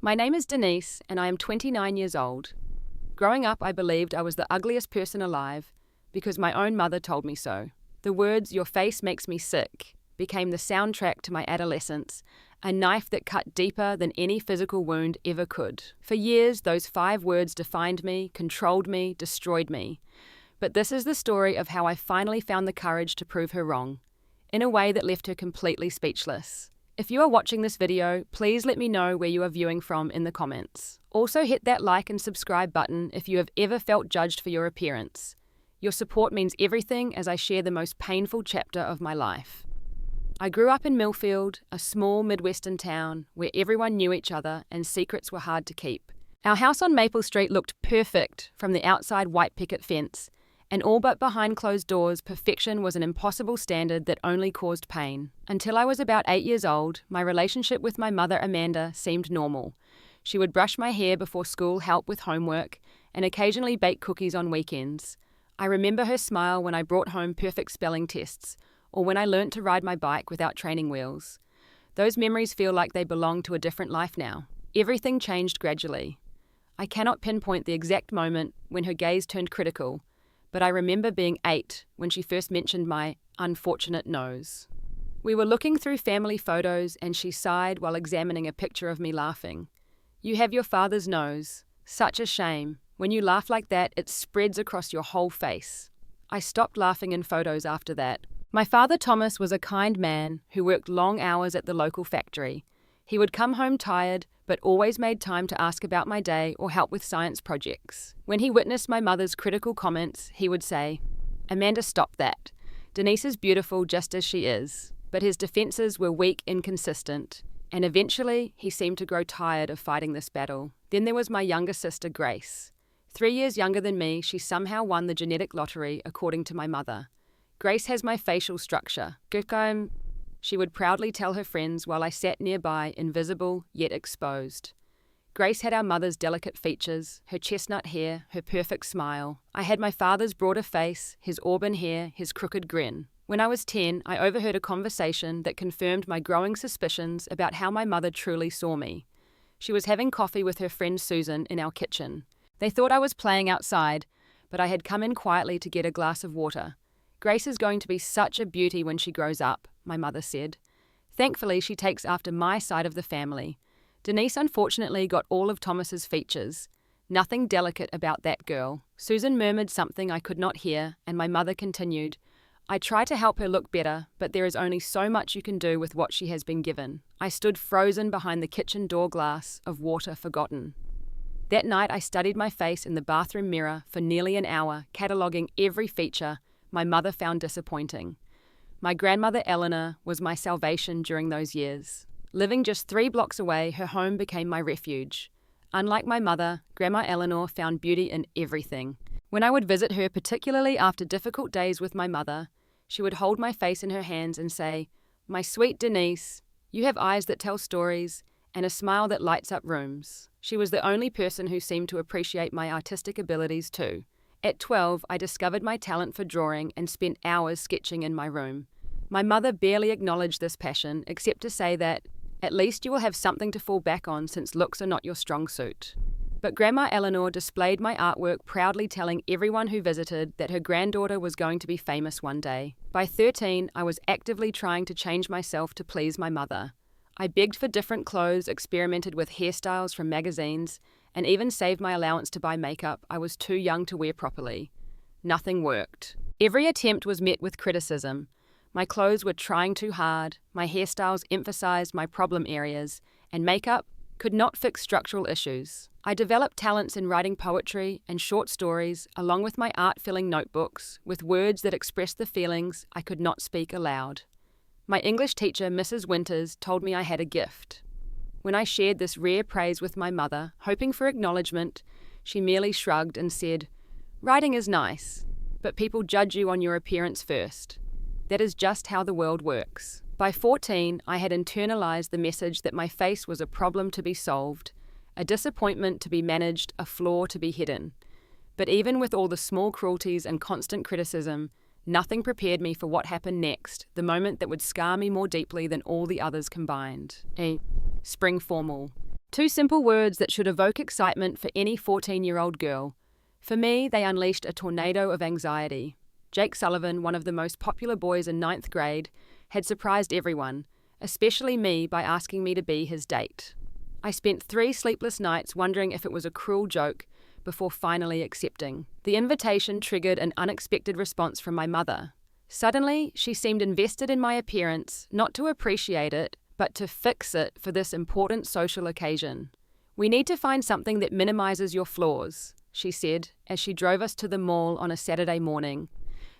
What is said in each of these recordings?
My name is Denise, and I am 29 years old. Growing up, I believed I was the ugliest person alive because my own mother told me so. The words, "your face makes me sick," became the soundtrack to my adolescence, a knife that cut deeper than any physical wound ever could. For years, those 5 words defined me, controlled me, destroyed me. But this is the story of how I finally found the courage to prove her wrong, in a way that left her completely speechless. If you are watching this video, please let me know where you are viewing from in the comments. Also hit that like and subscribe button if you have ever felt judged for your appearance. Your support means everything as I share the most painful chapter of my life. I grew up in Millfield, a small Midwestern town where everyone knew each other and secrets were hard to keep. Our house on Maple Street looked perfect from the outside white picket fence, and all but behind closed doors, perfection was an impossible standard that only caused pain. Until I was about 8 years old, my relationship with my mother, Amanda, seemed normal. She would brush my hair before school, help with homework, and occasionally bake cookies on weekends. I remember her smile when I brought home perfect spelling tests, or when I learnt to ride my bike without training wheels. Those memories feel like they belong to a different life now. Everything changed gradually. I cannot pinpoint the exact moment when her gaze turned critical, but I remember being 8 when she first mentioned my unfortunate nose. We were looking through family photos and she sighed while examining a picture of me laughing. "You have your father's nose. Such a shame. When you laugh like that, it spreads across your whole face." I stopped laughing in photos after that. My father, Thomas, was a kind man who worked long hours at the local factory. He would come home tired, but always made time to ask about my day or help with science projects. When he witnessed my mother's critical comments, he would say, "Amanda, stop that. Denise is beautiful just as she is." But his defenses were weak, inconsistent, and eventually he seemed to grow tired of fighting this battle. Then there was my younger sister, Grace. 3 years younger than me, she somehow won the genetic lottery, according to my mother. Grace has my facial structure. She would proudly tell her friends while I sat nearby, invisible yet exposed. Grace had our mother's delicate features, her chestnut hair, her perfect smile. I had my father's broader face, his auburn hair, his crooked grin. When I was 10, I overheard a conversation that confirmed my growing suspicions about how my mother truly saw me. She was having coffee with her friend Susan in our kitchen. They thought I was playing outside, but I had come in quietly to get a glass of water. "Grace is going to be such a beauty when she grows up," my mother said. Thankfully, she takes after my side of the family. Denise unfortunately got all of Thomas's features. Nothing delicate about that girl. Susan murmured something I could not hear, and my mother continued, "I try to help her look better, but there is only so much you can do with what she has been given." I stood frozen behind the kitchen door glass of water forgotten. That night I studied my face in the bathroom mirror for nearly an hour, cataloguing every feature my mother found disappointing. My grandmother Eleanor was my salvation during those years. Living just 3 blocks away, her home became my refuge. Unlike my mother, Grandma Eleanor found beauty in everything. When I would visit her, particularly after difficult days with my mother, she would hold my face in her hands and say, "My sweet Denise, you have eyes that tell stories and a smile that lights up rooms." She was the only person who seemed to appreciate my artistic abilities too. At 12, I discovered my talent for drawing and spent hours sketching in my room. My mother barely acknowledged this passion, except to say that, "At least you will have something to fall back on since looks are not your strong suit." But Grandma Eleanor displayed my artwork, proudly telling everyone who visited that her granddaughter was going to be famous one day. By 13, I was actively trying to change myself to please my mother. I begged for different clothes, experimented with hairstyles from magazines, and even saved my allowance to buy makeup I was too young to wear properly. Nothing worked. Every attempt was met with criticism. My clothes were trying too hard, my hairstyles emphasized my problem areas, and makeup could not fix structural issues. I developed talents in writing poetry and short stories, along with my art-filling notebooks, with words that expressed the feelings I could not speak aloud. My English teacher, Mrs. Winters, told me I had a gift. When I shared this rare praise with my mother, hoping for acknowledgement, she merely shrugged and said, "Writing is nice, but people judge you on your appearance first. That is just how the world works." By 14, I had internalized the message that my face was a problem to be solved, a disappointment to be managed, a flaw to be hidden. But even with all the small cruelties and constant criticism, nothing prepared me for what happened next, the moment that would scar me more deeply than all the others combined. A spring formal. Two simple words that should evoke excitement for any 14-year-old girl. For me, they unleashed a tornado of anxiety. Jake Sullivan, one of the most popular boys in 9th grade, had surprised everyone, especially me, by asking me to be his date. I spent 3 sleepless nights wondering if it was a cruel joke before finally accepting. The invitation triggered an unexpected response from my mother. Suddenly, she seemed invested in my appearance, not to appreciate it, but to fix it for this important social occasion. "We need to find something that minimizes your flaws," she said as she drove us to the mall on a Saturday morning.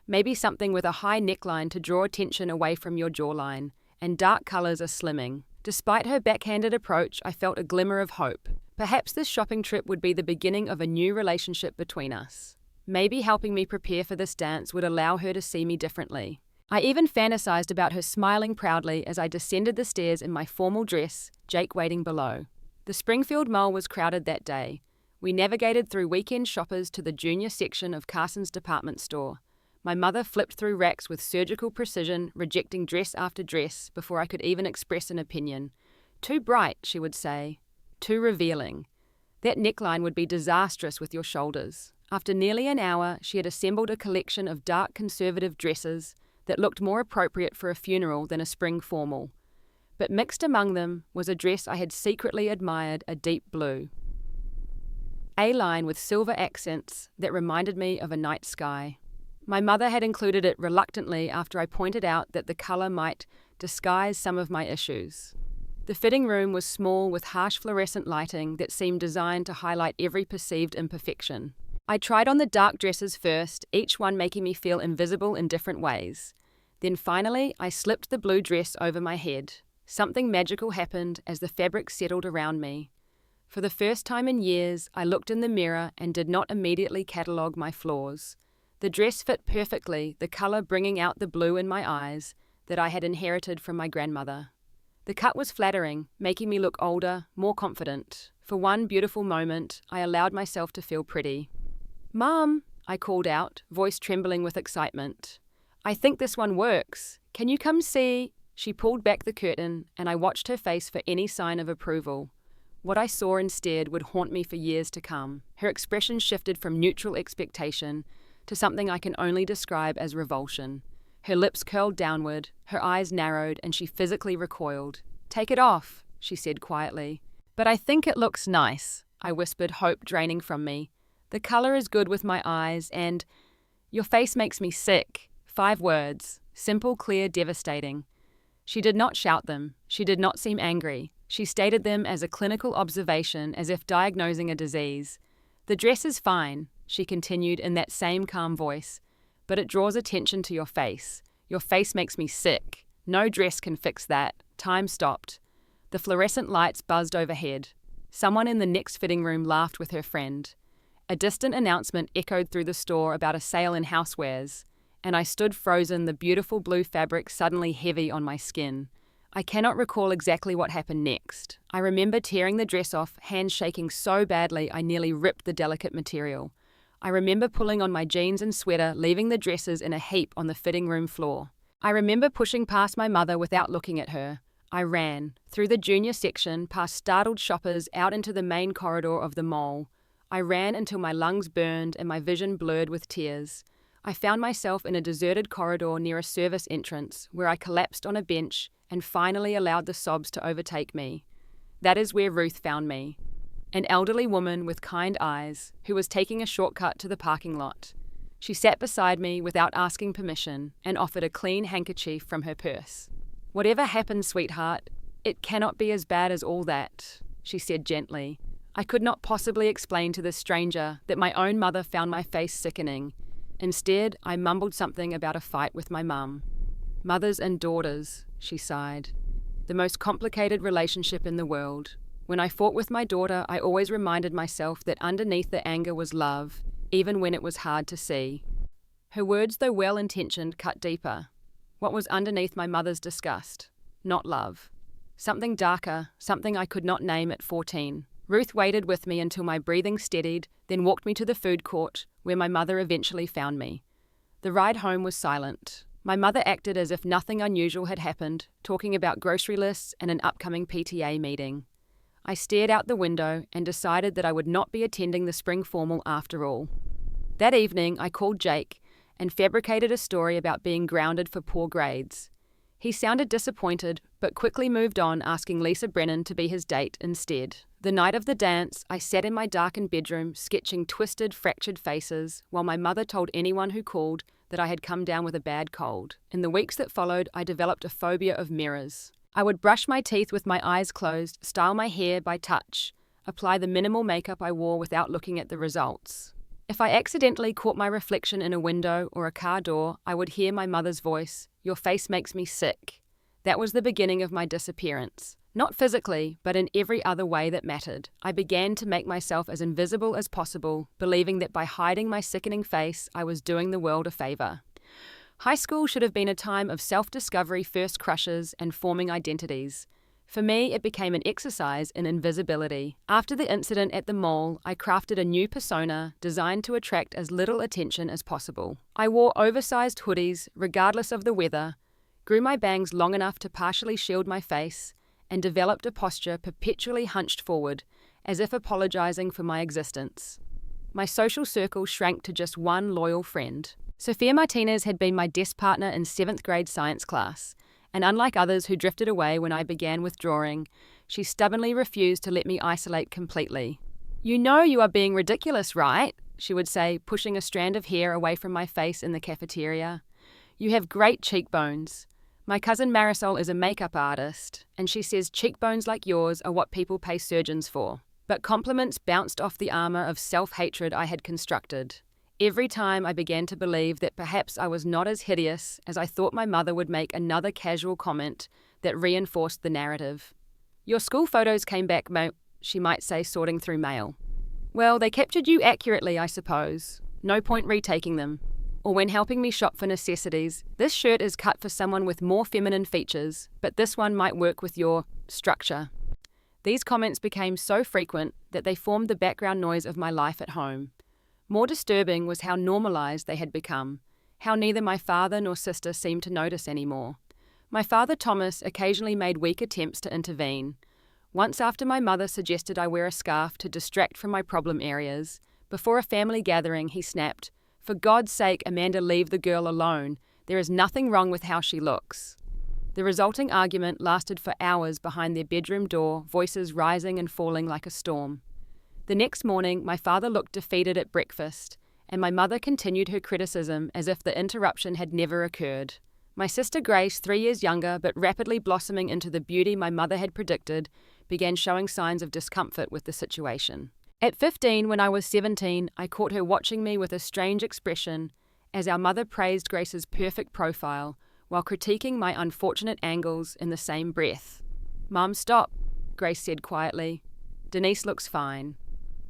"Maybe something with a high neckline to draw attention away from your jawline, and dark colors are slimming." Despite her backhanded approach, I felt a glimmer of hope. Perhaps this shopping trip would be the beginning of a new relationship between us. Maybe helping me prepare for this dance would allow her to see me differently. I even fantasized about her smiling proudly as I descended the stairs in my formal dress, Jake waiting below. The Springfield Mall was crowded that day. We navigated through weekend shoppers to the junior section of Carson's department store. My mother flipped through racks with surgical precision, rejecting dress after dress before I could even express an opinion. "Too bright," she would say. "Too revealing. That neckline would be disastrous with your shoulders." After nearly an hour, she had assembled a collection of dark conservative dresses that looked more appropriate for a funeral than a spring formal. But mixed among them was a dress I had secretly admired, a deep blue A-line with silver accents that reminded me of a night sky. My mother had included it reluctantly after I pointed out that the color might disguise some of my issues. The fitting room was small with harsh fluorescent lighting that seemed designed to highlight every perceived imperfection. I tried on the dark dresses first, each one making me feel invisible in different ways. Then finally, I slipped the blue dress over my head. Something magical happened as the fabric settled around me. For the first time in years, I looked in the mirror and did not immediately catalogue my flaws. The dress fit perfectly, the color bringing out the blue in my eyes that I had inherited from my grandmother. The cut was flattering, making me look older, more confident. For one beautiful moment, I allowed myself to feel pretty. "Mom," I called out, voice trembling with excitement. "I think this one works. Can you come see?" She pulled back the curtain, and I watched her face for any sign of approval. What I saw instead would haunt me for years to come. Her expression shifted from neutral expectation to something I can only describe as revulsion. Her lips curled downward, her eyes narrowed, and she physically recoiled. "Take it off," she said quietly. "But I think it looks nice," I whispered, hope draining from me. "The color is good with my eyes, and your face makes me sick." 5 words, simple, clear, devastating. She did not shout them. She did not seem angry. She stated them as a clinical observation, as if diagnosing a disease. "The dress is fine," she continued in that same calm voice, "but it draws attention to your face. Your face makes me sick. No dress can fix that." Time stopped. The fluorescent lights buzzed overhead. Someone in the next fitting room laughed with her friend. A distant announcement echoed through the store about a sale in housewares, and I stood frozen, the beautiful blue fabric suddenly heavy on my skin. I cannot recall exactly what happened next. I remember tearing the dress off, hands shaking so badly I nearly ripped the delicate material. I remember pulling on my jeans and sweater, leaving the dresses in a heap on the fitting room floor. I remember pushing past my mother without looking at her. I ran, through the junior section, past startled shoppers, out into the main corridor of the mall. I ran until my lungs burned and my vision blurred with tears. I found myself in a deserted corridor near a service entrance, where I collapsed on a bench and finally allowed the sobs to overtake me. That is where Ruth found me. An elderly woman with kind eyes, who was taking a shortcut to the parking lot. She sat beside me without asking permission and offered a clean handkerchief from her purse. "Whatever happened, sweetheart, it cannot be as bad as all that," she said gently. I could not possibly explain to this stranger that my own mother found my face sickening. Instead, I mumbled something about a fight with my mum. "Mothers and daughters," she sighed. "The most complicated relationship in the world. When I fought with my daughter, I always reminded myself that underneath the anger was love, even when it was hard to see." Her words, though well-intentioned, cut deeper. What was underneath my mother's disgust? Not love. Something darker, something I could not name at 14. Ruth waited with me until my breathing steadied, then walked me to the food court, where my mother eventually found me. The ride home was silent. My mother acted as if nothing unusual had happened, talking about grocery lists and an upcoming PTA meeting. I stared out the window and decided that I would not be attending the spring formal after all. That evening, I called Jake and fabricated a story about being grounded for poor grades. He sounded disappointed, but quickly moved on, asking Lisa Brennan to be his date instead. The night of the dance, I sat in my darkened bedroom, sketching twisted, fractured faces, while my mother told anyone who called that I had come down with a bad cold. In the weeks that followed, I developed a phobia of mirrors. I would brush my teeth with my eyes closed, style my hair by touch, apply the minimal makeup I wore without looking at the results. If I accidentally caught my reflection in a window or a car door, I would hear my mother's voice, "Your face makes me sick." That was the beginning of my disappearance. Not physically, but in every other way that mattered. I began to make myself as invisible as possible, believing that by hiding my sickening face, I was doing the world a favor. High school should have been a time of self-discovery, first crushes, and forming identities. For me, it became an exercise in invisibility. After the incident at the mall, I crafted a new persona designed to attract as little attention as possible. I wore oversized hoodies, regardless of the weather, grew my bangs long enough to partially shield my face, and developed a posture perpetually hunched forward, as if apologizing for my existence. My social circle shrank to just one loyal friend. Sophia Martinez had been my desk partner in 7th grade science class, and unlike others who drifted away when I began withdrawing, she stubbornly refused to let me isolate completely. "You know you are being ridiculous, right?" she would say, pushing a strand of hair away from my face in the cafeteria. "You have great cheekbones. My cousin Marisol is a makeup artist, and she says cheekbones like yours are what people pay surgeons for." But compliments bounced off the armor of self-hatred I had constructed. Every time I began to believe that perhaps I was not as hideous as I thought, my mother would make another casual comment that reinforced the narrative. "Your school photos came back," she might say, sorting through mail. "Well, they captured you accurately, I suppose. No point retaking them." Or when helping me shop for necessities, "This shirt is cut for someone with more feminine features, but this one might work with your structure." These comments became so frequent that they formed the background noise of my life at home. More disturbing was how normalized they had become, how neither my father nor sister seemed to notice anymore. My father, Thomas, occasionally made weak attempts to intervene. Once, after my mother suggested I wear a scarf to distract from my problem areas, before a family gathering, he snapped, "For God's sake, Amanda, leave the girl alone. There is nothing wrong with how she looks." The resulting argument lasted for hours behind their bedroom door, voices rising and falling like a storm. The next morning, my father looked defeated at breakfast, and my mother continued her criticism as if the interruption had never occurred. My sister Grace, 3 years younger but rapidly blossoming into the beauty my mother had predicted, began showing signs of discomfort with the situation. At 15, when I was 17, I caught her watching me with a strange expression as our mother praised Grace's perfect profile while critiquing my unfortunate angles in the same breath. "Mum, stop," Grace said quietly. "Denise looks fine."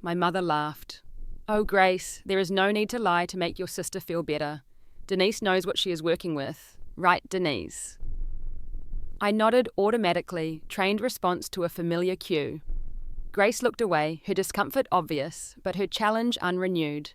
My mother laughed. "Oh, Grace, there is no need to lie to make your sister feel better. Denise knows what she is working with. Right, Denise?" I nodded automatically, trained response to a familiar cue. Grace looked away, her discomfort obvious, but her challenge unrenewed.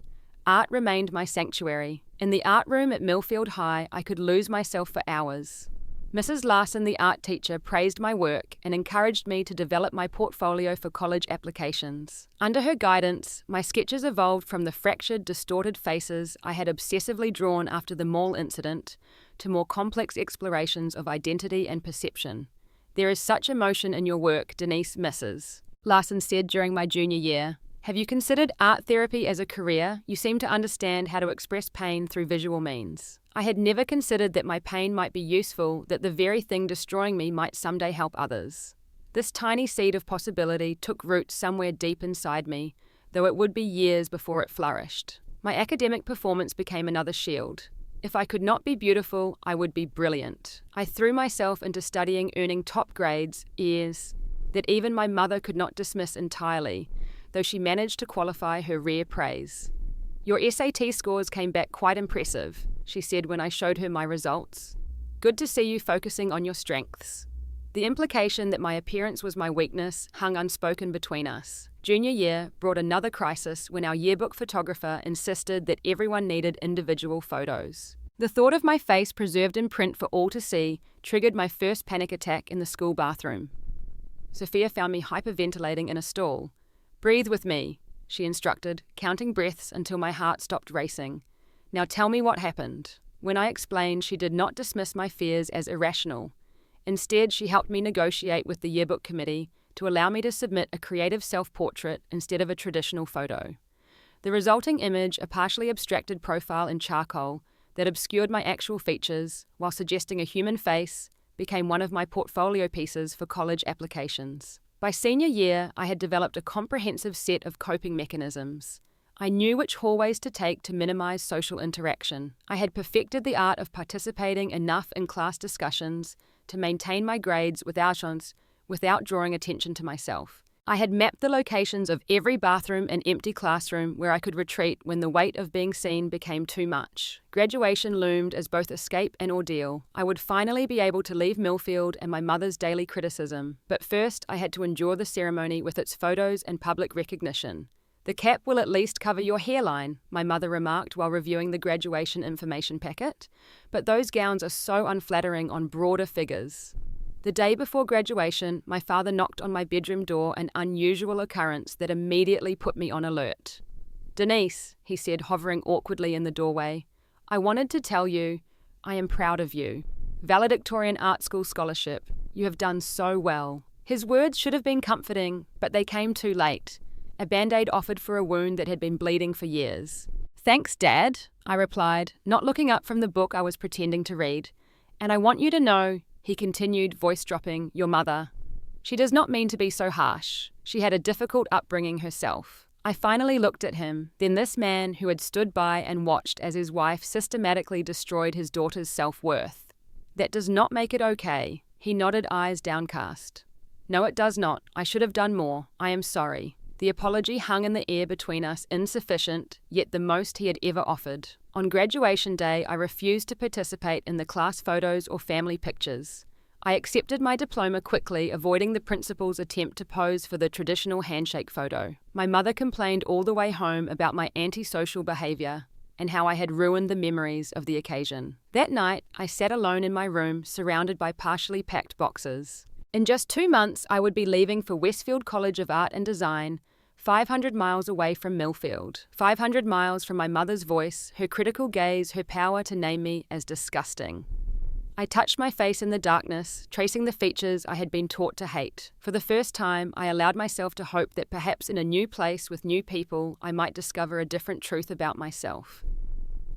Art remained my sanctuary. In the art room at Millfield High, I could lose myself for hours. Mrs. Larson, the art teacher, praised my work and encouraged me to develop my portfolio for college applications. Under her guidance, my sketches evolved from the fractured, distorted faces I had obsessively drawn after the mall incident to more complex explorations of identity and perception. "There is such emotion in your work, Denise, Mrs. Larson said during my junior year. "Have you considered art therapy as a career? You seem to understand how to express pain through visual means." I had never considered that my pain might be useful, that the very thing destroying me might someday help others. This tiny seed of possibility took root somewhere deep inside me, though it would be years before it flourished. My academic performance became another shield. If I could not be beautiful, I would be brilliant. I threw myself into studying, earning top grades, years that even my mother could not dismiss entirely, though she managed to qualify her rare praise. "Your SAT scores came back quite impressive," she said when I showed her my results. "Good to see you focusing on your strengths." The implication that my appearance was my weakness hung unspoken between us. Junior year brought another crisis when our yearbook photographer insisted that everyone needed individual photos. The thought of my face preserved in print for all to see triggered my first panic attack in the school bathroom. Sophia found me hyperventilating in a stall. "Breathe with me," she instructed, counting breaths until my heart stopped racing. "Now tell me what happened." When I explained, she did not dismiss my fears as irrational. Instead, she helped me negotiate with the yearbook committee to allow me to submit a creative self-portrait instead of a traditional photo. The resulting image, a partially abstracted profile in charcoal that obscured my actual features while suggesting a human face, became one of my portfolio pieces for college applications. By senior year, I had developed a comprehensive set of coping mechanisms. I knew which hallways to take to minimize social interaction. I had perfected the art of participating enough in class discussions to maintain my grades without drawing attention to myself. I had mapped the locations of every bathroom and empty classroom where I could retreat when the weight of being seen became too much. Graduation loomed as both escape and ordeal. I would finally be able to leave Millfield and my mother's daily criticism, but first I had to endure the ceremony with its photos and public recognition. "The cap will at least cover your hairline," my mother remarked while reviewing the graduation information packet, "but those gowns are so unflattering on broader figures." The day before graduation, my father knocked on my bedroom door, an unusual occurrence that immediately put me on alert. "Denise," he said, hovering awkwardly in the doorway, "I wanted to tell you, I am proud of you. Valedictorian Art School Scholarship. You have done so well." His words should have been comforting, but they came too late. A band-aid offered for a wound that had been bleeding for years. "Thanks, Dad," I replied, not looking up from the book I was pretending to read. "And I want you to know," he continued, voice dropping, "your mother. She does not mean to be so harsh. She had a difficult upbringing herself." I finally looked at him, then this man who had stood by and watched as his wife systematically destroyed his daughter's self-worth. "That does not make it okay." He nodded, eyes downcast. "No, it does not. I should have done more. I am sorry." The apology hung in the air between us, insufficient, yet the most he had ever offered. On graduation day, I refused to participate in the class photos or family pictures. I accepted my diploma quickly, avoiding the principal's attempt to pose for the traditional handshake photo. My mother complained all the way home about my antisocial behavior and how I had ruined the memories of the occasion. That night, I sat alone in my room, surrounded by partially packed boxes. In just 2 months, I would be leaving for Westfield College of Art and Design, 500 miles away from Millfield, 500 miles from my mother's voice, her critical gaze, her power to name me as disgusting. I touched my face in the darkness, tracing the features I had been taught to hate. For the first time, I allowed myself to hope that perhaps in a new place with new people, I might discover a different truth about myself.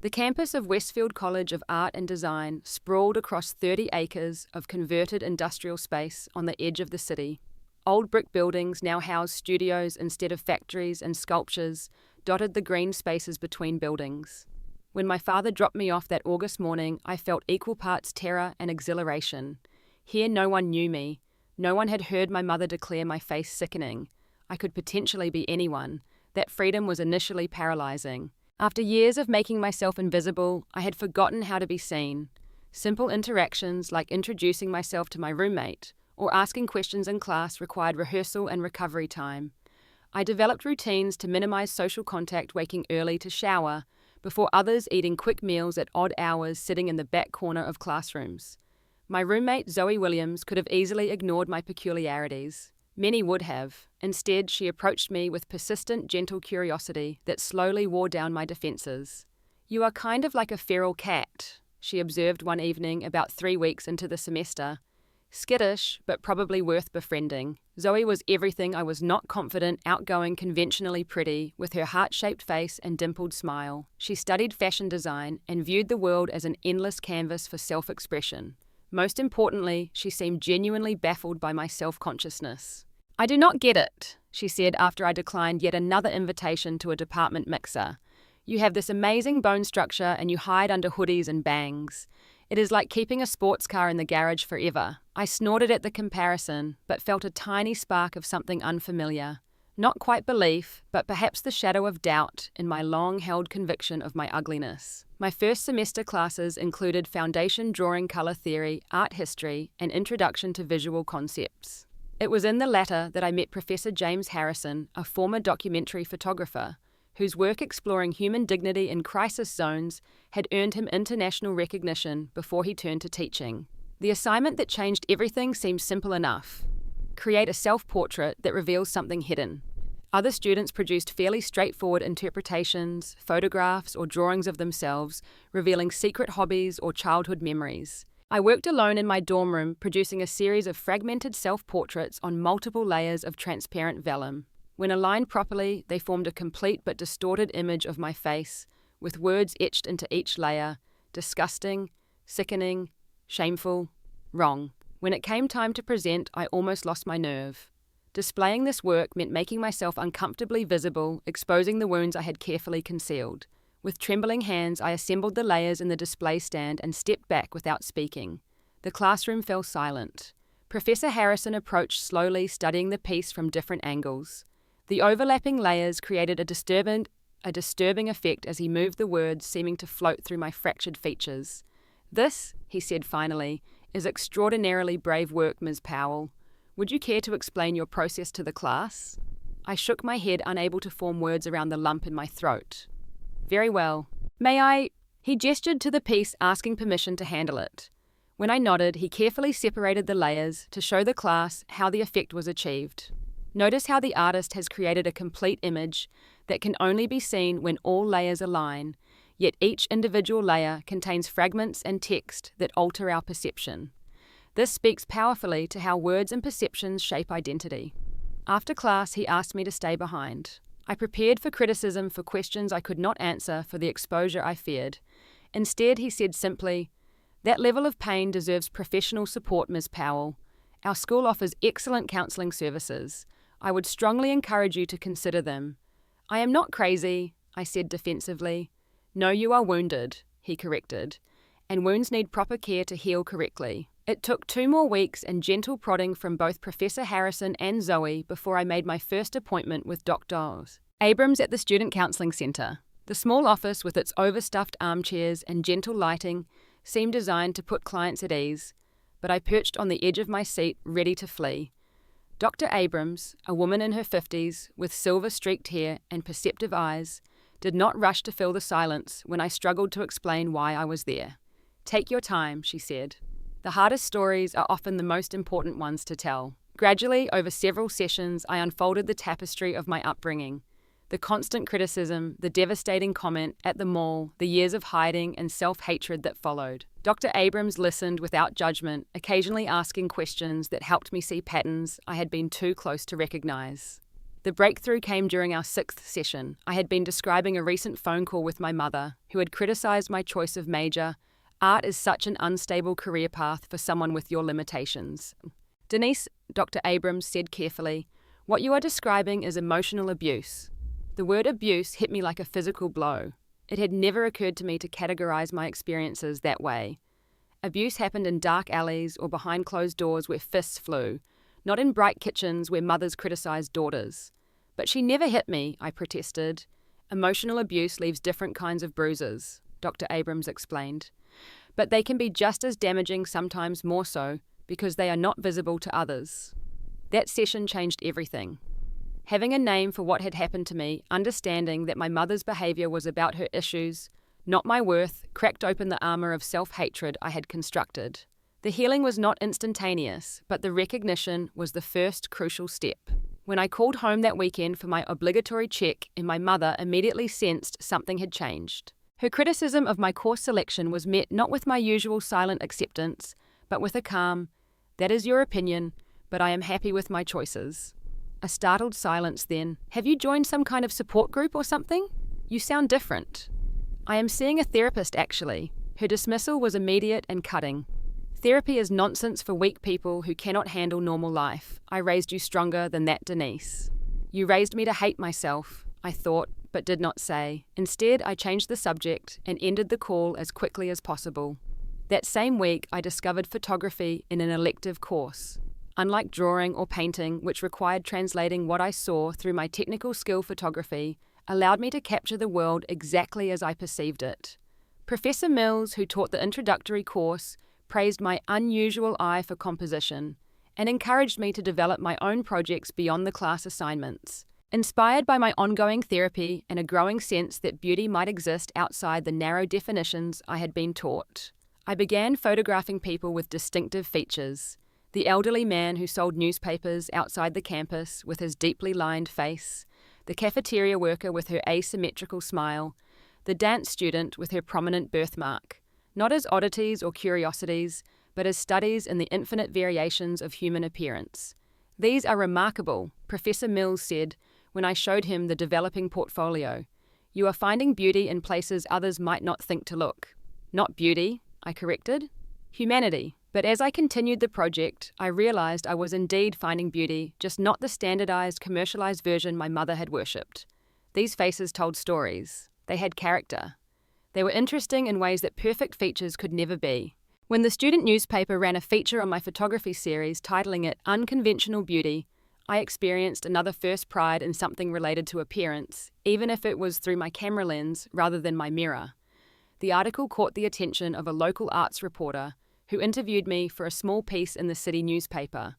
The campus of Westfield College of Art and Design sprawled across 30 acres of converted industrial space on the edge of the city. Old brick buildings now house studios instead of factories, and sculptures dotted the green spaces between buildings. When my father dropped me off that August morning, I felt equal parts terror and exhilaration. Here no one knew me. No one had heard my mother declare my face sickening. I could potentially be anyone. That freedom was initially paralyzing. After years of making myself invisible, I had forgotten how to be seen. Simple interactions like introducing myself to my roommate or asking questions in class required rehearsal and recovery time. I developed routines to minimize social contact, waking early to shower, before others eating quick meals at odd hours sitting in the back corner of classrooms. My roommate, Zoe Williams, could have easily ignored my peculiarities. Many would have. Instead, she approached me with persistent, gentle curiosity that slowly wore down my defenses. "You are kind of like a feral cat," she observed one evening about 3 weeks into the semester. "Skittish, but probably worth befriending." Zoe was everything I was not: confident, outgoing, conventionally pretty, with her heart-shaped face and dimpled smile. She studied fashion design and viewed the world as an endless canvas for self-expression. Most importantly, she seemed genuinely baffled by my self-consciousness. "I do not get it," she said after I declined yet another invitation to a department mixer. "You have this amazing bone structure and you hide under hoodies and bangs. It is like keeping a sports car in the garage forever." I snorted at the comparison, but felt a tiny spark of something unfamiliar. Not quite belief, but perhaps the shadow of doubt in my long-held conviction of my ugliness. My first semester classes included foundation drawing, color theory, art history, and introduction to visual concepts. It was in the latter that I met Professor James Harrison, a former documentary photographer, whose work exploring human dignity in crisis zones had earned him international recognition before he turned to teaching. The assignment that changed everything seemed simple enough: create a self-portrait that reveals something hidden. Other students produced fairly straightforward interpretations, photographs, or drawings of themselves, revealing secret hobbies or childhood memories. I worked alone in my dorm room, producing a series of fragmented self-portraits on multiple layers of transparent vellum. When aligned properly, they formed a complete but distorted image of my face, with words etched into each layer: disgusting, sickening, shameful, wrong. When it came time to present, I almost lost my nerve. Displaying this work meant making myself uncomfortably visible, exposing the wounds I had carefully concealed. With trembling hands, I assembled the layers in the display stand and stepped back without speaking. The classroom fell silent. Professor Harrison approached slowly, studying the piece from different angles. The overlapping layers created a disturbing effect as he moved the words, seeming to float through my fractured features. "This," he said finally, "is extraordinarily brave work, Ms. Powell. Would you care to explain your process to the class?" I shook my head, unable to form words around the lump in my throat. "Very well. May I?" He gestured to the piece, asking permission to handle it. When I nodded, he carefully separated the layers to show the class how the effect was achieved. Notice how the artist has created a complete image that can only be seen when all layers align, yet each individual layer contains fragments and text that alter our perception. This speaks powerfully to how words and perceptions shape identity. After class, he asked me to stay behind. I prepared for criticism for questions I could not answer, for the exposure I feared. Instead, he said simply, "That level of pain deserves professional support, Ms. Powell. Our school offers excellent counselling services. I would strongly encourage you to consider them." "I am not crazy," I said defensively. "No, you are wounded," he corrected, "and wounds need proper care to heal correctly." It took 2 more weeks and gentle prodding from both Professor Harrison and Zoe before I made my first appointment with Dr. Abrams at the Student Counselling Centre. The small office, with its overstuffed armchairs and gentle lighting, seemed designed to put clients at ease, but I perched on the edge of my seat, ready to flee. Dr. Abrams, a woman in her 50s, with silver-streaked hair and perceptive eyes, did not rush to fill the silence when I struggled to explain why I was there. "Take your time," she said. "The hardest stories are often the most important ones to tell." Gradually, over several sessions, I unfolded the tapestry of my upbringing. The constant criticism, the devastating comment at the mall, the years of hiding and self-hatred that followed. Dr. Abrams listened without judgment, occasionally asking questions that helped me see patterns I had been too close to recognize. The breakthrough came during our 6th session. I had been describing a recent phone call with my mother, who had criticized my choice of major. "Art is such an unstable career path for someone with your limitations." "Denise," Dr. Abrams said carefully, "what you are describing is emotional abuse." The word abuse hit me like a physical blow. It had never occurred to me to categorize my experiences that way. Abuse happened in dark alleys or behind closed doors where fists flew, not in bright kitchens where mothers criticized daughters. "But she never hit me," I protested. "Emotional abuse leaves different kinds of bruises," Dr. Abrams explained. "But they can be just as damaging, sometimes more so, because they are not visible to others." That session changed everything. Having a name for what had happened to me, understanding that my mother's behavior was about her issues, not my worth, cracked open the armor of self-hatred I had constructed. The healing was not instantaneous, but the recognition was the first crucial step. When I called home that weekend for my obligatory check, and my mother immediately sensed something had changed. Her criticism of my course selection was met not with my usual silent acceptance, but with a calm, "That is your opinion, but I am happy with my choices." A startled silence then. "Have you joined some kind of support group or something? You sound different." "I am seeing a therapist, actually." Her dismissal was immediate and cutting. "Therapy is nonsense for weak people who cannot handle normal life. I raised you stronger than that, Denise." "You raised me to hate myself," I thought, but did not say. Instead, I changed the subject and ended the call as quickly as possible. That same week, I discovered photography in an elective course. Unlike drawing or painting, which required translating what I saw through my technical skill, photography allowed me to capture the world exactly as I perceived it. Professor Mills, who taught the introductory course, praised my unusual eye for composition and encouraged me to develop my own projects beyond the class assignments. Inspired by my ongoing therapy and a growing sense that beauty might exist outside the narrow definitions I had been taught, I began photographing people with distinctive features. The elderly man who sold newspapers outside the campus with his deeply lined face, the cafeteria worker with her asymmetrical smile, the dance student with her prominent birthmark, not as oddities or curiosities, but as studies in the infinite variations of human appearance. These are remarkable, Professor Mills said when I showed him the developing portfolio. You are finding beauty in places others might not think to look. Not beauty, I corrected. Humanity. But as I continued the project, I realized I was indeed finding beauty, just not the standardized, commercialized version my mother had worshipped. These faces told stories. They had character. They were interesting in ways that perfect features could never be. When the student newspaper ran a feature on my photography series titling it Unconventional Beauty, I experienced another first pride in something related to appearance, even if it was through my camera lens rather than my mirror. The article caught the attention of a local arts reporter who interviewed me for a small piece in the city newspaper.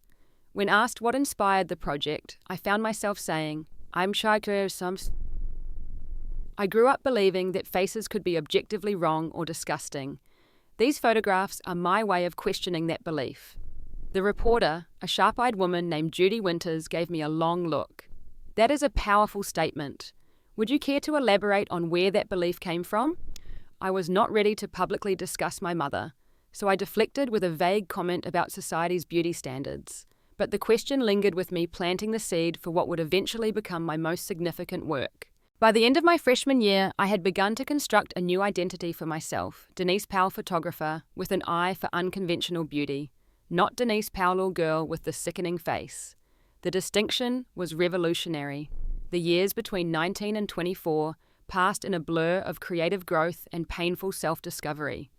When asked what inspired the project, I found myself saying, I grew up believing that faces could be objectively wrong or disgusting. These photographs are my way of questioning that belief. The reporter, a sharp-eyed woman named Judy Winters, gave me a long look. That is a powerful statement. Would you care to elaborate on where that belief came from? I was not ready to publicly discuss my mother, so I deflected with a vague comment about society's beauty standards. But the question lingered with me, planting the seed for what would eventually become my most significant work. By the end of my freshman year, I had begun to construct a new identity for myself, Denise Powell photographer, with an eye for unconventional beauty, not Denise Powell girl with the sickening face. The distinction was revolutionary. The years between 19 and 24 passed in a blur of creative growth and painful self-discovery.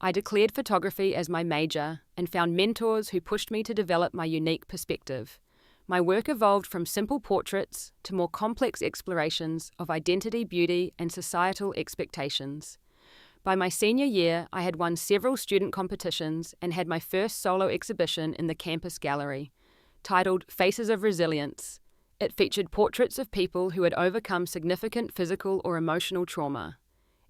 I declared photography as my major and found mentors who pushed me to develop my unique perspective. My work evolved from simple portraits to more complex explorations of identity, beauty, and societal expectations. By my senior year, I had won several student competitions and had my first solo exhibition in the campus gallery, titled Faces of Resilience. It featured portraits of people who had overcome significant physical or emotional trauma.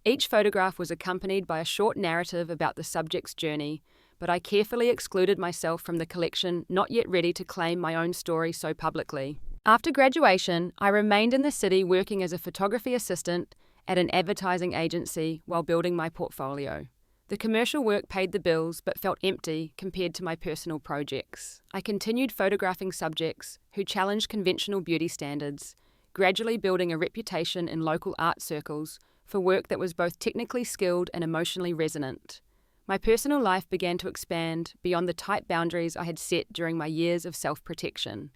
Each photograph was accompanied by a short narrative about the subject's journey, but I carefully excluded myself from the collection, not yet ready to claim my own story so publicly. After graduation, I remained in the city working as a photography assistant at an advertising agency while building my portfolio. The commercial work paid the bills but felt empty compared to my personal projects. I continued photographing subjects who challenged conventional beauty standards, gradually building a reputation in local art circles for work that was both technically skilled and emotionally resonant. My personal life began to expand beyond the tight boundaries I had set during my years of self-protection.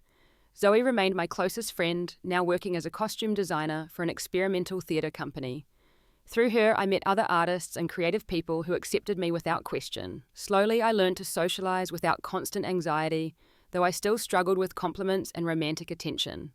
Zoe remained my closest friend, now working as a costume designer for an experimental theatre company. Through her, I met other artists and creative people who accepted me without question. Slowly, I learned to socialize without constant anxiety, though I still struggled with compliments and romantic attention.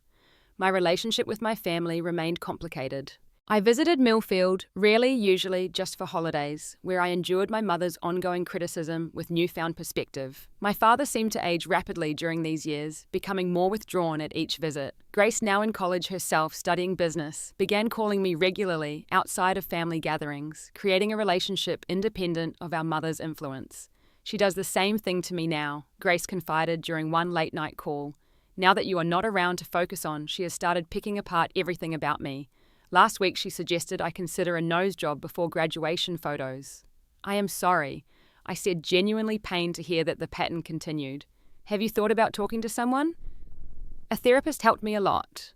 My relationship with my family remained complicated. I visited Millfield, rarely, usually just for holidays, where I endured my mother's ongoing criticism with newfound perspective. My father seemed to age rapidly during these years, becoming more withdrawn at each visit. Grace, now in college herself studying business, began calling me regularly outside of family gatherings, creating a relationship independent of our mother's influence. She does the same thing to me now, Grace confided during one late-night call. Now that you are not around to focus on, she has started picking apart everything about me. Last week she suggested I consider a nose job before graduation photos. I am sorry. I said, genuinely pained to hear that the pattern continued. Have you thought about talking to someone? A therapist helped me a lot.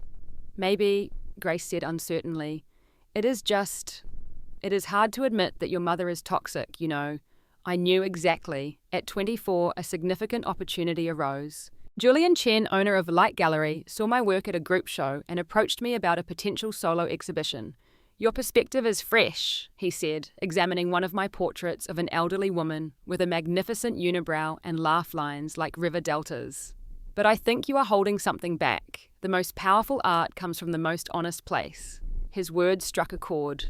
Maybe, Grace said uncertainly. It is hard to admit that your mother is toxic, you know. I knew exactly. At 24, a significant opportunity arose. Julian Chen, owner of Light Gallery, saw my work at a group show and approached me about a potential solo exhibition. Your perspective is fresh, he said, examining one of my portraits of an elderly woman with a magnificent unibrow and laugh lines like river deltas. But I think you are holding something back. The most powerful art comes from the most honest place. His words struck a chord.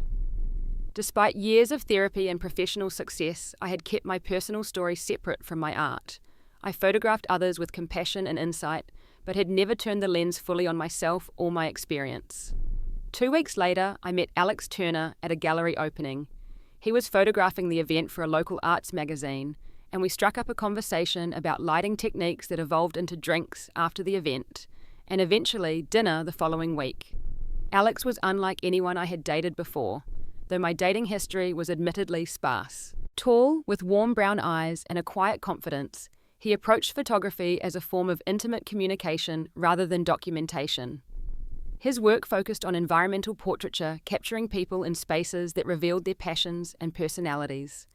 Despite years of therapy and professional success, I had kept my personal story separate from my art. I photographed others with compassion and insight, but had never turned the lens fully on myself or my experience. 2 weeks later, I met Alex Turner at a gallery opening. He was photographing the event for a local arts magazine, and we struck up a conversation about lighting techniques that evolved into drinks after the event, and eventually dinner the following week. Alex was unlike anyone I had dated before, though my dating history was admittedly sparse. Tall, with warm brown eyes and a quiet confidence, he approached photography as a form of intimate communication rather than documentation. His work focused on environmental portraiture, capturing people in spaces that revealed their passions and personalities.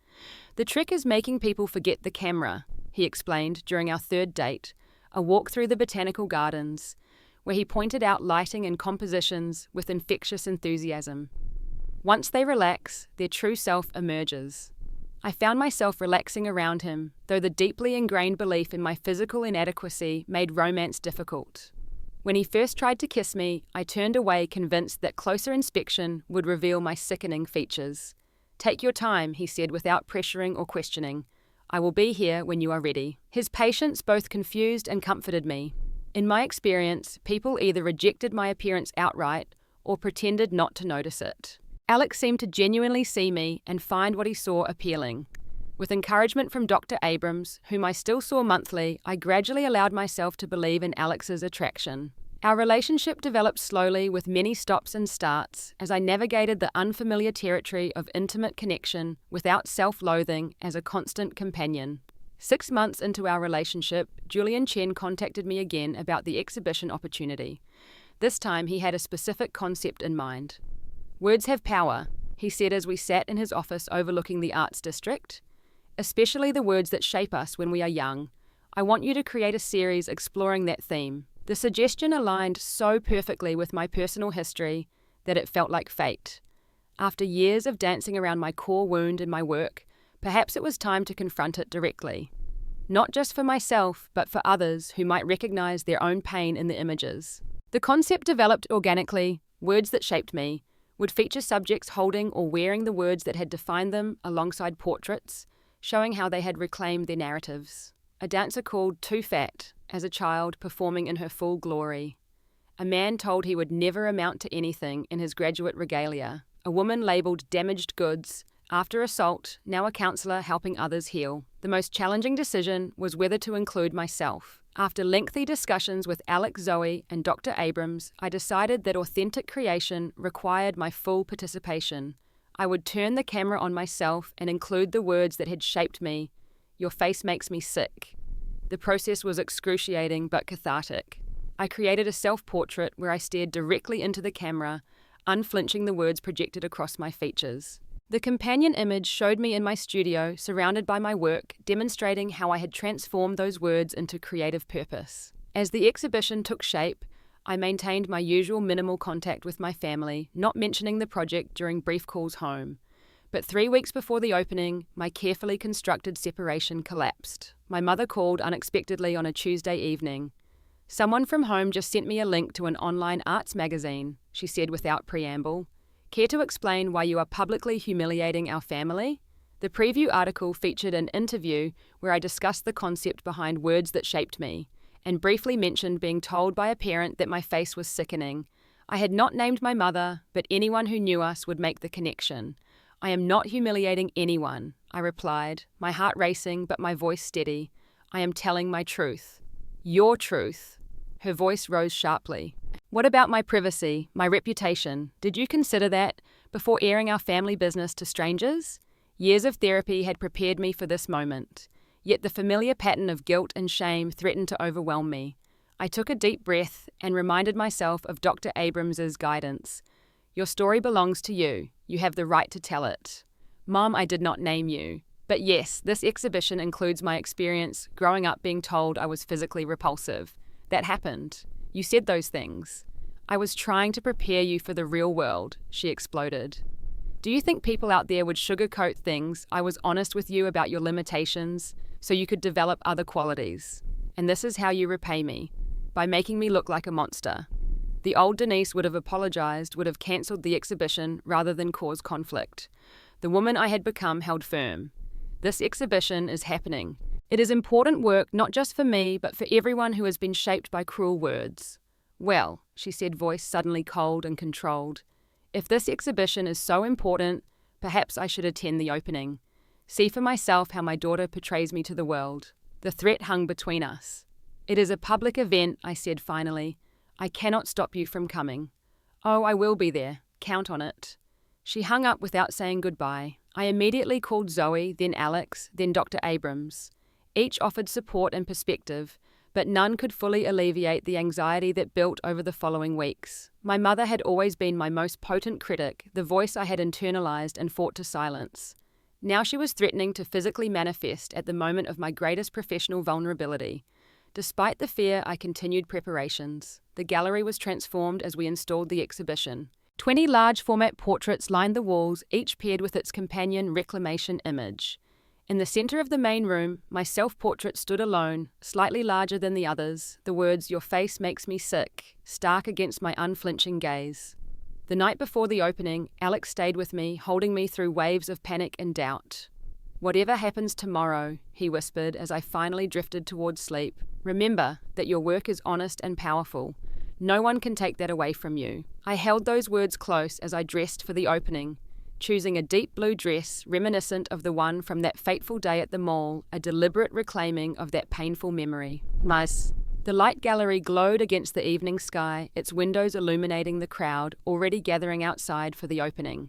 "The trick is making people forget the camera," he explained during our third date, a walk through the botanical gardens, where he pointed out lighting and compositions with infectious enthusiasm. Once they relax, their true self emerges. I found myself relaxing around him, though the deeply ingrained belief in my physical inadequacy made romance difficult. When he first tried to kiss me, I turned away convinced that closer inspection would reveal my sickening features. "Take your time," he said without pressuring or questioning. "I will be here when you are ready." His patience both confused and comforted me. In my experience, people either rejected my appearance outright or pretended not to notice it. Alex seemed to genuinely see me and find what he saw appealing. With encouragement from Dr. Abrams, whom I still saw monthly, I gradually allowed myself to believe in Alex's attraction. Our relationship developed slowly with many stops and starts as I navigated the unfamiliar territory of intimate connection without self-loathing as a constant companion. 6 months into our relationship, Julian Chen contacted me again about the exhibition opportunity. This time he had a specific concept in mind. "Words have power," he said as we sat in his office overlooking the arts district. "Especially the words that shape us when we are young. I want you to create a series exploring that theme." The suggestion aligned so perfectly with my personal history that it felt like fate. After years of dancing around my core wound in my work, perhaps it was time to confront it directly. Not just for myself, but for others who might recognize their own pain in the images. The concept developed organically. Words that shaped me would feature subjects holding or wearing the words that had defined them alongside portraits, showing how they had reclaimed their narratives. A dancer called Too Fat, as a child, performing in her full glory. A man told he would never amount to anything in his graduate regalia. A woman labelled damaged goods, after assault, now a counsellor helping others heal. The most challenging decision was whether to include myself. After lengthy discussions with Alex, Zoe, and Dr. Abrams, I decided that authentic creation required my full participation. I would turn the camera on myself and include the words that had shaped me. "Your face makes me sick." The process was excruciating but cathartic. I created a self-portrait where I stared directly into the camera, unflinching the words projected across my features. The companion image showed me in my studio, surrounded by my work, demonstrating how I had transformed those words into creative purpose. As the exhibition took shape, I maintained my usual minimal contact with my family, not mentioning the project during brief calls home. But 3 weeks before the opening, my carefully constructed separation collapsed. My mother called unexpectedly on a Tuesday evening. "Someone from home just sent me a link to an online arts magazine," she said without preamble. "Care to explain why you are publicly humiliating our family?" The preview article featured an interview where I discussed the concept behind words that shaped me, and briefly mentioned being told by a parent that my face was sickening. I had not named my mother, but anyone who knew us would make the connection. "I am not humiliating anyone," I replied, my heart racing but my voice steady. "I am telling my truth." "Your truth." Her voice rose sharply. "What about my privacy, my reputation? Did you consider that before airing our family business to strangers?" Years of therapy had prepared me for this moment, yet the familiar pattern of guilt and shame threatened to overwhelm me. I took a deep breath and reminded myself of Dr. Abrams's guidance. "Your story belongs to you. You have the right to tell it." "Mom, I did not name you." But yes, this exhibition includes my experience growing up being told I was physically repulsive. That happened. You said those things. "I was trying to prepare you for the real world," she exploded. "Do you think people out there would sugarcoat things? I was honest with you about your limitations so you could develop other qualities. And this is how you repay me, by making me look like a monster." The old Denise would have apologized, would have cancelled the exhibition rather than cause conflict. The woman I had become held firm. This exhibition is happening. It is important work not just for me, but for everyone who has been shaped by cruel words. "Well," she said, voice suddenly cold and controlled, "if this exhibition is so important, perhaps I should attend the opening." See for myself how my daughter portrays me to the world. The threat hung between us. It is a public event, I said finally. I cannot stop you from coming. Oh, I will be there. Count on it. She hung up without saying goodbye. I immediately called Zoe, then Alex, then Dr. Abrams. Each offered support and perspective, but none could fully alleviate the anxiety that built over the following weeks. My mother had always been my most potent critic, the voice I had internalized and fought to silence. Now she was threatening to physically manifest at the moment of my greatest professional vulnerability. Despite the fear, I continued preparations. The gallery was transformed as we installed the exhibition. 20 large-format portraits lined the walls, each paired with its companion reclamation image. In the center of the main room, my self-portrait stood alone, slightly larger than the others, the words, "Your face makes me sick," stark against my unflinching gaze. The night before the opening, Alex stayed with me, holding me through waves of panic and doubt. "Whatever happens tomorrow," he whispered as I finally drifted towards sleep, "remember that your work is honest and powerful. No one can take that away from you." I held those words close as I dressed for the opening, choosing a deep blue dress reminiscent of the one from that fateful day at the mall, a deliberate reclaiming of that painful memory. The light gallery glowed against the evening sky, its windows illuminating the crowd already gathering outside for the opening.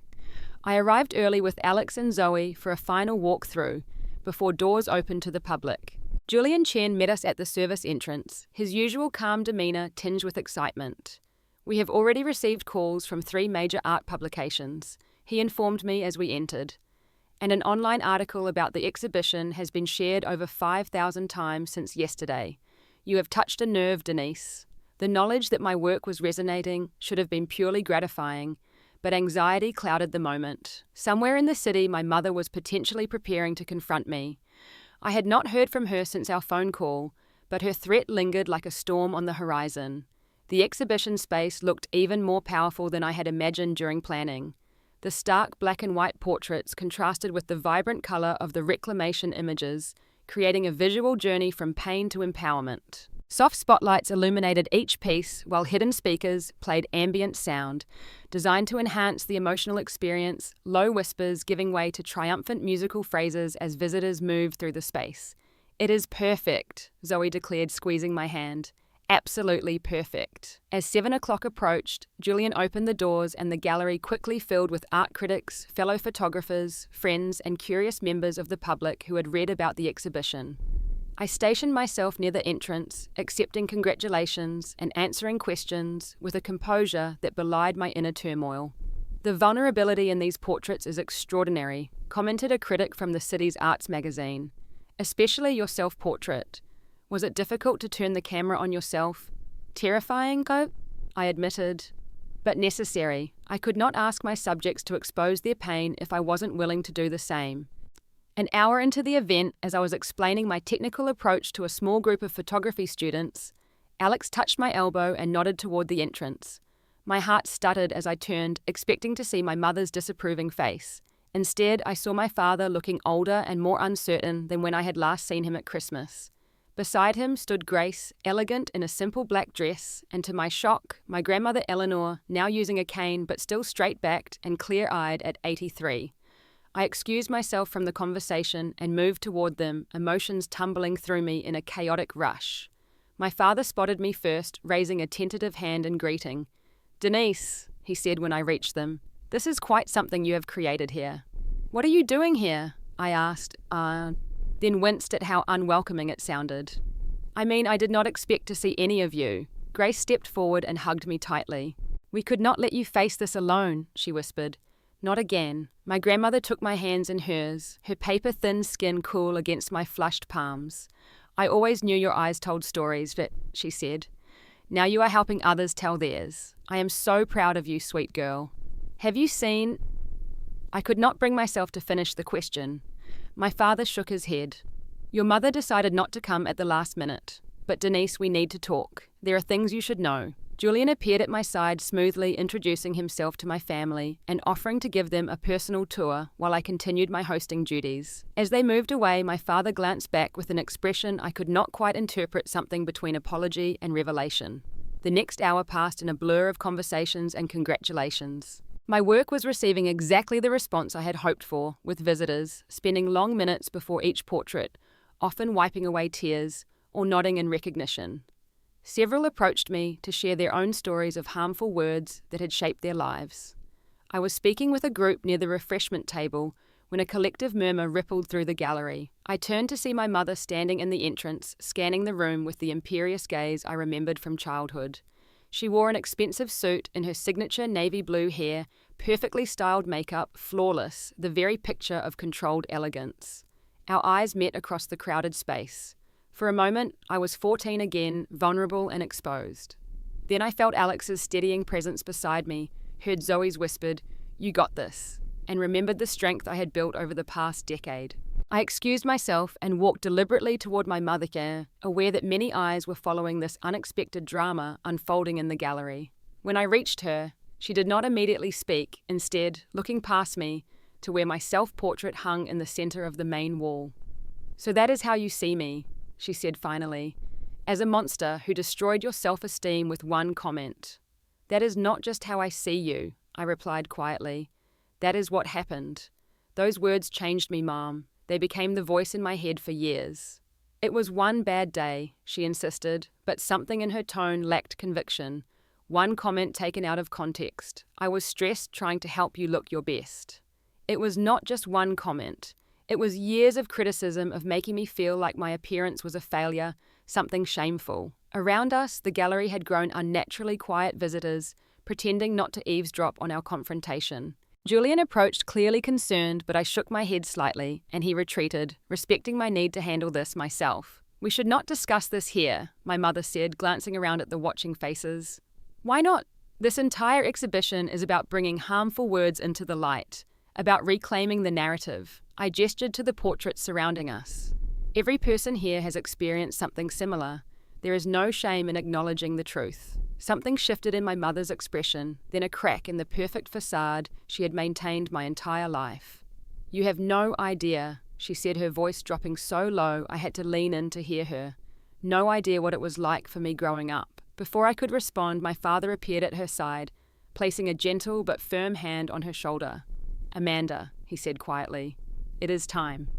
I arrived early with Alex and Zoe for a final walk-through before doors opened to the public. Julian Chen met us at the service entrance, his usual calm demeanor tinged with excitement. "We have already received calls from 3 major art publications," he informed me as we entered. "And an online article about the exhibition has been shared over 5,000 times since yesterday. You have touched a nerve, Denise." The knowledge that my work was resonating should have been purely gratifying, but anxiety clouded the moment. Somewhere in the city, my mother was potentially preparing to confront me. I had not heard from her since our phone call, but her threat lingered like a storm on the horizon. The exhibition space looked even more powerful than I had imagined during planning. The stark black and white portraits contrasted with the vibrant color of the reclamation images, creating a visual journey from pain to empowerment. Soft spotlights illuminated each piece, while hidden speakers played ambient sound, designed to enhance the emotional experience, low whispers giving way to triumphant musical phrases as visitors moved through the space. "It is perfect," Zoe declared, squeezing my hand. "Absolutely perfect." As 7 o'clock approached, Julian opened the doors and the gallery quickly filled with art critics, fellow photographers, friends, and curious members of the public who had read about the exhibition. I stationed myself near the entrance, accepting congratulations and answering questions with a composure that belied my inner turmoil. "The vulnerability in these portraits is extraordinary," commented a critic from the city's arts magazine. "Especially your self-portrait. Was it difficult to turn the camera on yourself?" "Terrifying, I admitted, but necessary. I could not ask my subjects to expose their pain if I wasn't willing to do the same." An hour into the event, as I was explaining my technical approach to a small group of photography students, Alex touched my elbow and nodded toward the entrance. My heart stuttered as I turned, expecting to see my mother's disapproving face. Instead, I saw my father looking older and more uncertain than when I had last seen him at Christmas. Beside him stood Grace, elegant in a simple black dress, and to my shock, my grandmother Eleanor, now using a cane but still straight-backed and clear-eyed at 83. I excused myself from the conversation and moved toward them, emotions tumbling through me in a chaotic rush. My father spotted me first, raising a tentative hand in greeting. "Denise," he said when I reached them, "this is quite something you have created here." "What are you doing here?" I asked, then winced at how unwelcoming it sounded. "I mean, I did not expect to see any of you." Grace stepped forward and hugged me tightly. "We could not let you face this alone," she whispered. "Not again." My grandmother took my hands in hers, her paper-thin skin cool against my flushed palms. "I always knew your eyes told stories," she said. "Now you are helping others tell theirs. I am so proud of you, sweet girl. Have you seen—" I could not bring myself to finish the question. My father shook his head. "Your mother decided not to come at the last minute. But Denise, we need to talk. There are things you should know." Julian appeared at my side, smoothly introducing himself to my family and offering to give them a personal tour while I continued my hosting duties. As they moved away, my father glanced back with an expression I could not quite interpret, something between apology and revelation. The next hour passed in a blur of conversations and congratulations. My work was receiving exactly the response I had hoped for, with visitors spending long minutes before each portrait, often wiping away tears or nodding in recognition. Several approached me to share their own stories of harmful words that had shaped their lives. I was speaking with a group near the refreshment table when a collective murmur rippled through the gallery. I turned to see my mother standing in the entrance, scanning the room with the imperious gaze I remembered from childhood. She wore an expensive suit and her signature navy blue hair, perfectly styled makeup, flawless, the very picture of controlled elegance. Our eyes met across the crowded space. For a moment, I was 14 again, vulnerable and exposed. Then I felt Alex's steadying presence beside me, heard Zoe's whispered, "You got this," and remembered the strength I had built over the past decade. I excused myself and walked deliberately toward my mother, aware that many eyes were following this unexpected drama unfolding in the gallery. When I reached her, she did not immediately speak, instead looking past me to where my self-portrait hung in the center of the main wall. "So that is how you see me," she said finally, "as a monster who destroyed your self-esteem with one comment." "That is not just how I see you," I replied quietly. "That is what happened. Those words changed me, Mom. They became the voice in my head for years." "It was one bad day," she insisted, but something in her tone lacked conviction. "One comment taken out of context. I was stressed trying to help you look your best." It was not just one comment. It was years of criticism of making me feel like my appearance was a failure, something shameful. Around us, the gallery had grown unnaturally quiet visitors, pretending not to eavesdrop on our confrontation. Julian approached clearly concerned, but I shook my head slightly, and he retreated, respecting my need to handle this myself. "We should not discuss this here," my mother said, glancing around at the watching faces. "Why not? This entire exhibition is about bringing harmful words into the light, about reclaiming the narrative." I gestured to the portraits surrounding us. "Every person here has experienced something similar. There is no shame in acknowledging the truth." Something shifted in my mother's expression, then a crack in the perfect facade she had maintained my entire life. "You have no idea," she said, her voice dropping so low I had to lean in to hear her. "No idea what it was like for me growing up." Before I could respond, my father appeared at her side, placing a gentle but firm hand on her shoulder. "Amanda," he said quietly, "it is time.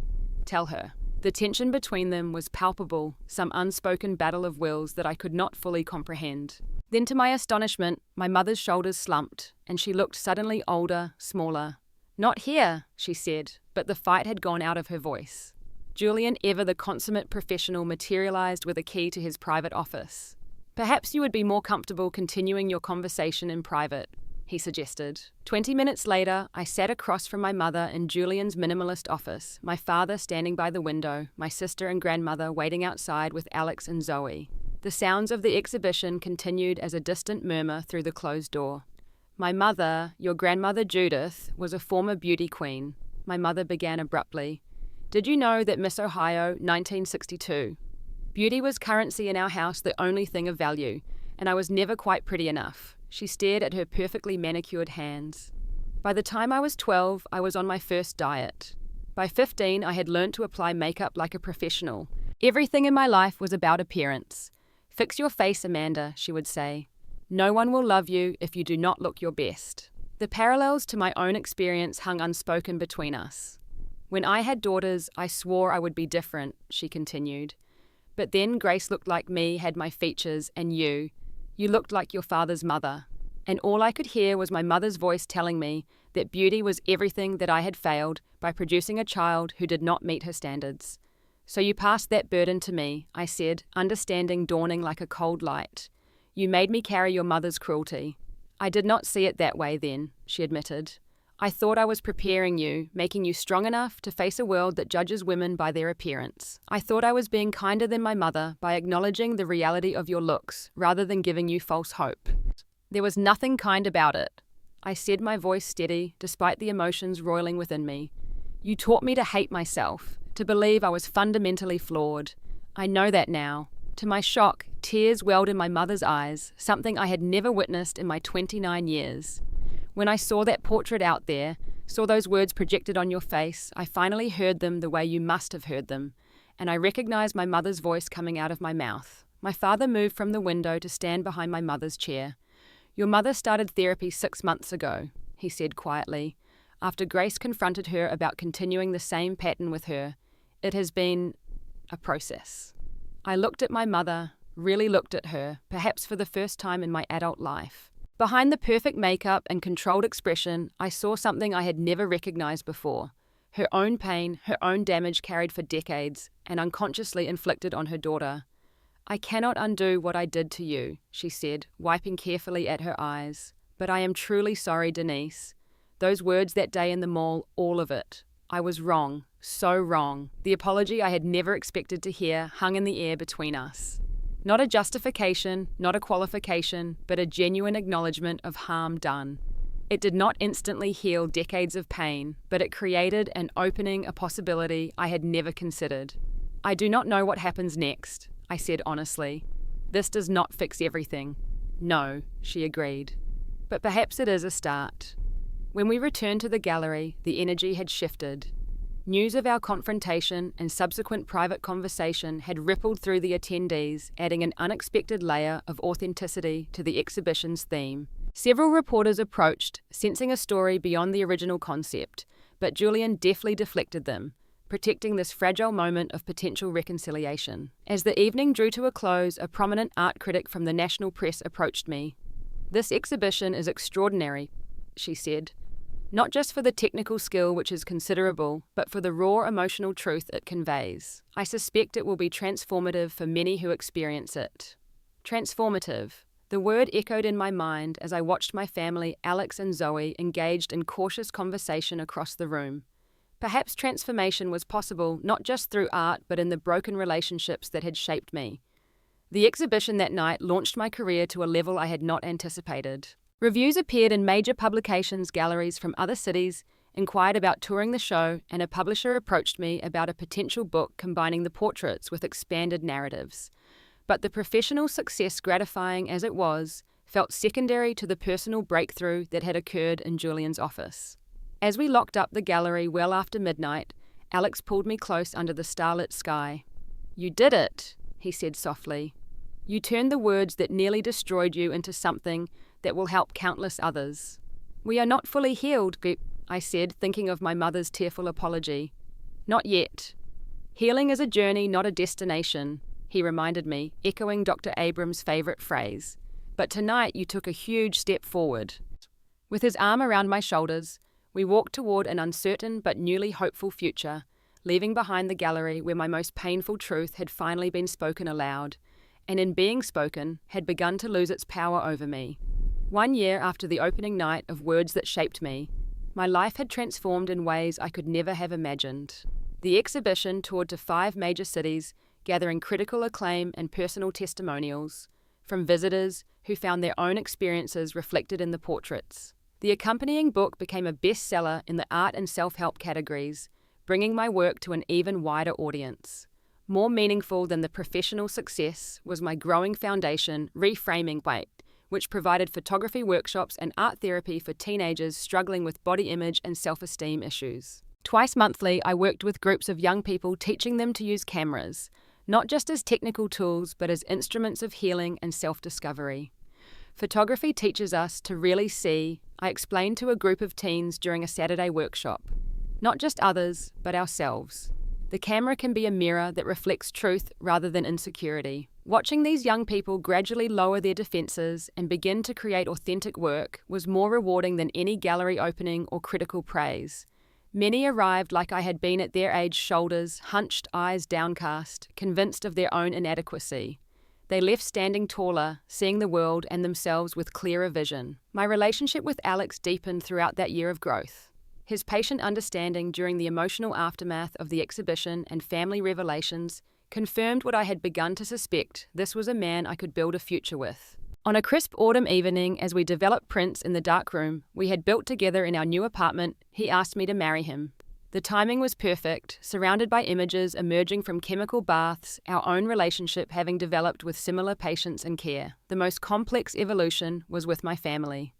Tell her." The tension between them was palpable, some unspoken battle of wills that I could not fully comprehend. Then, to my astonishment, my mother's shoulders slumped, and she looked suddenly older, smaller. "Not here," she said, but the fight had gone out of her voice. Julian, ever the consummate professional, materialized with a key to his private office. "Perhaps you would be more comfortable continuing your conversation in private," he suggested. 20 minutes later, I sat across from my mother in Julian's minimalist office, my father standing by the window, my sister and grandmother waiting outside with Alex and Zoe. The sounds of the exhibition continued as a distant murmur through the closed door. "My mother, your grandmother Judith, was a former beauty queen," my mother began abruptly. "Did you know that Miss Ohio, 1962? Beauty was currency in our house, the only thing of value, and I was never quite pretty enough." She stared at her perfectly manicured hands. "By the time I was 12, I was on my first diet. By 15, I had learned to apply makeup like a professional. Everything in my life was about appearance. 'Fix your face, Amanda,' she would say. 'No one will love you if you do not look your best.'" The parallels to my own experience hung unspoken between us. "When I had daughters, I swore I would be different," she continued. "But then Grace looked like me, had my features, and you looked like your father's mother. And all I could hear was my mother's voice telling me that beauty was everything that I had failed by producing a child who did not meet her standards. So you passed that burden to me," I said, understanding dawning like a cold light. "You made me carry your mother's cruelty." "I did not see it that way then," she admitted. "I thought I was preparing you, making you strong enough to face a world that judges women by their appearance. I thought I was being kinder than my mother by acknowledging the reality of your looks, rather than giving you false hope." "There was nothing kind about it," I said, my voice steady, despite the emotions roiling within me. "You taught me to hate myself, to believe I was fundamentally flawed. I know that now." To my shock, tears welled in my mother's eyes, something I had never witnessed in my 29 years. "When I saw that portrait out there, saw those words projected on your face, I finally heard them the way you must have heard them, and I recognized my mother's voice coming out of my mouth." My father moved from the window to stand behind my mother's chair. "Your mother started therapy 6 months ago," he said quietly, after Grace confronted her about continuing the same pattern with her. It has been a process. I looked at my mother, really looked at her, perhaps for the first time in my adult life. Behind the perfect makeup and controlled expression, I saw something I had never recognized before. Her own pain, her own damage carried for decades, and unconsciously inflicted on her daughter. "I cannot undo what I did to you," she said, wiping carefully at her eyes. "But I am truly sorry, Denise. Those words that day in the mall, all of it. I was wrong, so wrong." The apology I had never expected to hear hung in the air between us. Not a justification, not a qualification, but a genuine acknowledgement of harm done. It did not instantly heal decades of pain, but it created an opening, a possibility I had never considered. "I do not know what happens next," I said honestly. "This does not fix everything." "No," she agreed. "But perhaps it is a start." When we returned to the gallery, the energy had shifted. News of our confrontation and subsequent private conversation had rippled through the attendees, adding an unexpected layer of authenticity to the exhibition's theme. Several reporters approached, sensing a story beyond the original concept, but Julian deftly deflected them, protecting this fragile moment of potential reconciliation. As the evening drew to a close, a prominent art critic from the national press approached me. "This exhibition is extraordinary," she said. "Not just for the technical skill, which is considerable, but for the raw emotional truth it conveys. I suspect it will be transformative for many who experience it." Transformative. The word echoed in my mind as I watched my family, Alex and Zoe, engaged in cautious conversation across the room. Perhaps transformation was possible not just through art, but in the broken relationships that had shaped me. The exhibition that night launched my career to a level I had not anticipated. Reviews appeared in major publications, galleries from other cities inquired about touring the show, and a publisher approached me about a potential book combining the portraits with expanded narratives. But the professional success, gratifying as it was, felt secondary to the personal breakthrough that had occurred in Julian's office. As we locked up the gallery well after midnight, Alex pulled me close under the starlit sky. "You did it," he said softly. "You turned the words that nearly destroyed you into something that will help countless others." "We are not fully healed," I said, thinking of my mother's tearful apology. "Not yet. Healing is a journey, not a destination," he reminded me, echoing Dr. Abrams' favourite phrase. "But tonight you took a huge step forward." With his arm around my shoulders, we walked toward an uncertain but newly hopeful future, leaving behind the gallery where my most painful truth had finally been spoken aloud, and in being spoken, had begun to lose its power over me. 1 year after the opening night of Words That Shaped Me, my life had transformed in ways I could never have imagined. The exhibition toured to 5 major cities, gathering critical acclaim and personal testimonials from visitors who found their own experiences reflected in the portraits. The accompanying book became a bestseller in the art and self-help categories, bringing my work to an even wider audience. More meaningful than the professional success was my growing foundation, Reframing Weight, which provided photography workshops and art therapy for teenagers struggling with body image and self-esteem issues. Twice monthly, I worked with groups of young people, teaching them to use cameras, not just as technical tools, but as instruments of healing and self-discovery. Photography teaches us to really see, I explained to a group of teens during a Saturday workshop. Not just others, but ourselves. The camera can be a mirror that reflects truth rather than insecurity. Watching these young people gradually lower their defenses and begin to create authentic work was more rewarding than any gallery opening or critical praise. Many arrived like I had been at their age, shoulders hunched, eyes downcast, convinced of their own inadequacy. They left standing taller, seeing the world and themselves with clearer vision. My relationship with Alex deepened throughout that year of growth. His patient understanding during the emotional aftermath of the exhibition and family revelations confirmed what I had begun to suspect: this was a man I could build a future with. On a crisp autumn evening, as we developed prints in the dark room we had built together in our new apartment, he asked me to marry him. The timing was perfect, surrounded by images emerging from chemical baths, our own relationship having developed with similar patience and care. The most complex evolution was with my family.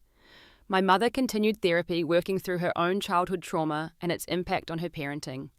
My mother continued therapy, working through her own childhood trauma and its impact on her parenting.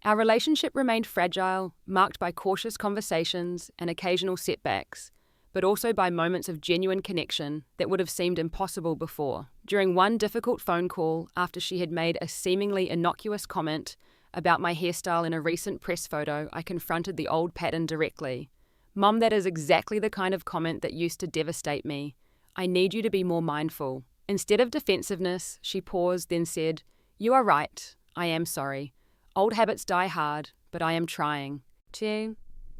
Our relationship remained fragile, marked by cautious conversations and occasional setbacks, but also by moments of genuine connection that would have seemed impossible before. During one difficult phone call, after she had made a seemingly innocuous comment about my hairstyle in a recent press photo, I confronted the old pattern directly. "Mum, that is exactly the kind of comment that used to devastate me. I need you to be more mindful." Instead of defensiveness, she paused, then said, "You are right. I am sorry. Old habits die hard, but I am trying."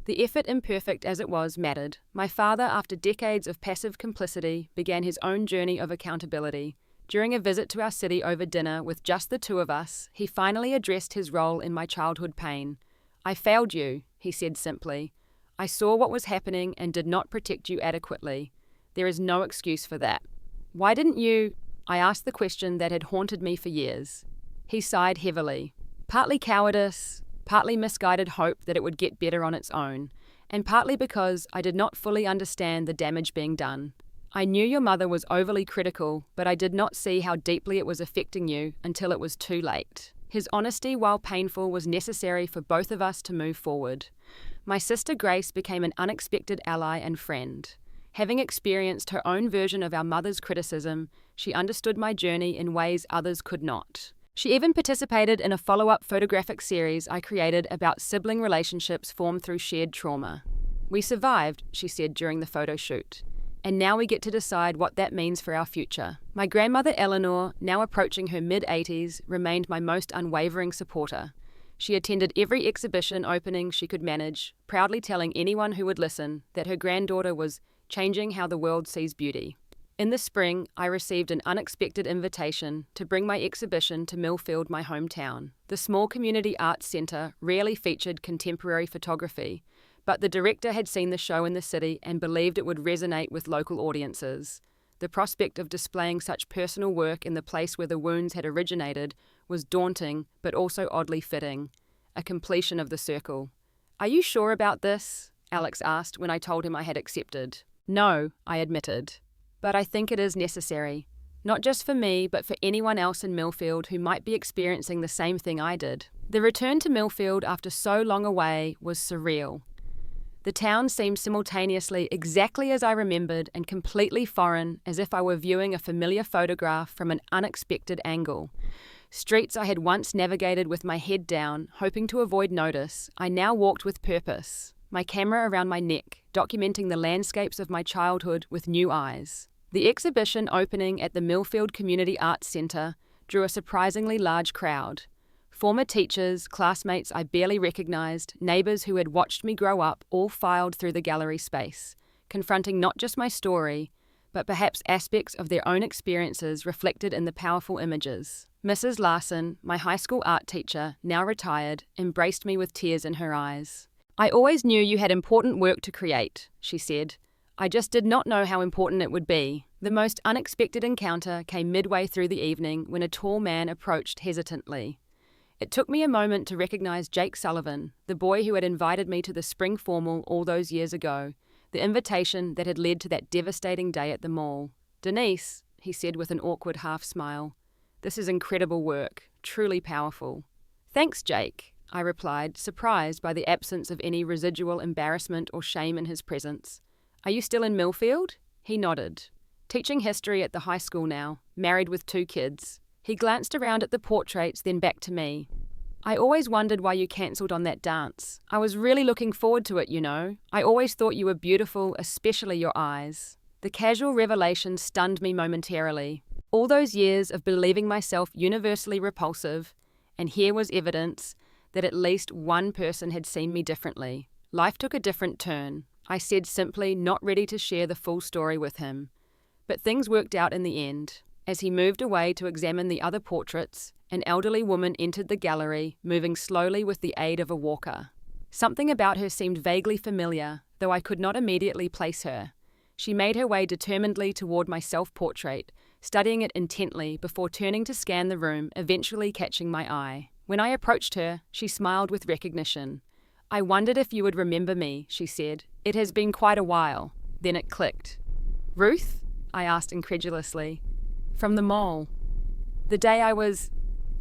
The effort, imperfect as it was, mattered. My father, after decades of passive complicity, began his own journey of accountability. During a visit to our city over dinner with just the two of us, he finally addressed his role in my childhood pain. "I failed you," he said simply. "I saw what was happening and did not protect you adequately. There is no excuse for that." "Why didn't you?" I asked the question that had haunted me for years. He sighed heavily. Partly cowardice, partly misguided hope that it would get better on its own, and partly because I did not fully understand the damage being done. "I knew your mother was overly critical, but I did not see how deeply it was affecting you until it was too late." His honesty, while painful, was necessary for both of us to move forward. My sister Grace became an unexpected ally and friend. Having experienced her own version of our mother's criticism, she understood my journey in ways others could not. She even participated in a follow-up photographic series I created about sibling relationships formed through shared trauma. "We survived," she said during the photo shoot, "and now we get to decide what that means for our future." My grandmother Eleanor, now approaching her mid-80s, remained my most unwavering supporter. She attended every exhibition opening she could manage, proudly telling anyone who would listen that her granddaughter was changing how the world sees beauty. In the spring, I received an unexpected invitation to bring my exhibition to Millfield, my hometown. The small community arts centre rarely featured contemporary photography, but the director had seen the show in the city and believed it would resonate with local audiences. The prospect of displaying such personal work in the place where the wounds had originated was daunting, but also oddly fitting. A completion of the circle. "Are you sure about this?" Alex asked when I told him I had accepted. "No," I admitted. "But I think it is necessary. Not just for me, but for anyone else in Millfield who might be experiencing the same thing I did." The return to Millfield after so long away was surreal. The town seemed simultaneously exactly as I remembered and completely foreign, as if I were viewing a familiar photograph from an unexpected angle. Streets I had once navigated with my head down, hoping to avoid notice, I now walked with purpose, my camera around my neck, documenting the landscapes of my childhood with new eyes. The exhibition opening at the Millfield Community Arts Centre drew a surprisingly large crowd. Former teachers, classmates I barely recognised, neighbours who had watched me grow up, all filed through the gallery space, confronting not just my story, but perhaps aspects of their own experiences reflected in the powerful images. Mrs. Larson, my high school art teacher, now retired, embraced me with tears in her eyes. "I always knew you had important work to create," she said. "I just did not know how important it would be." The most unexpected encounter came midway through the evening when a tall man approached hesitantly. It took me a moment to recognise Jake Sullivan, the boy who had invited me to the spring formal all those years ago, the invitation that had led to that devastating day at the mall. "Denise," he said with an awkward half-smile, "this is incredible work, truly powerful." "Thanks, Jake," I replied, surprised by the absence of any residual embarrassment or shame in his presence. "Are you still in Millfield?" He nodded. "Teaching history at the high school now, married with 2 kids. He glanced around at the portraits, then back to me. "I always wondered why you cancelled on that dance. I was really looking forward to it, you know. I always thought you were beautiful, especially your eyes." The casual revelation stunned me momentarily. All those years of believing myself universally repulsive, and here was evidence that at least one person had seen me differently. Life took a different turn. I said simply, not ready to share the full story with him. But things worked out in the end. As he moved away to examine the other portraits, an elderly woman entered the gallery, moving slowly with the aid of a walker. Something about her seemed vaguely familiar, though I could not immediately place her. She made her way determinedly toward my self-portrait, studying it intently before turning to scan the room, eventually catching my eye. When I approached her, she smiled with recognition. "I wondered if you would remember me," she said. "It has been quite a while." Then it clicked. "Ruth?" I asked incredulously. "From the mall. The day I was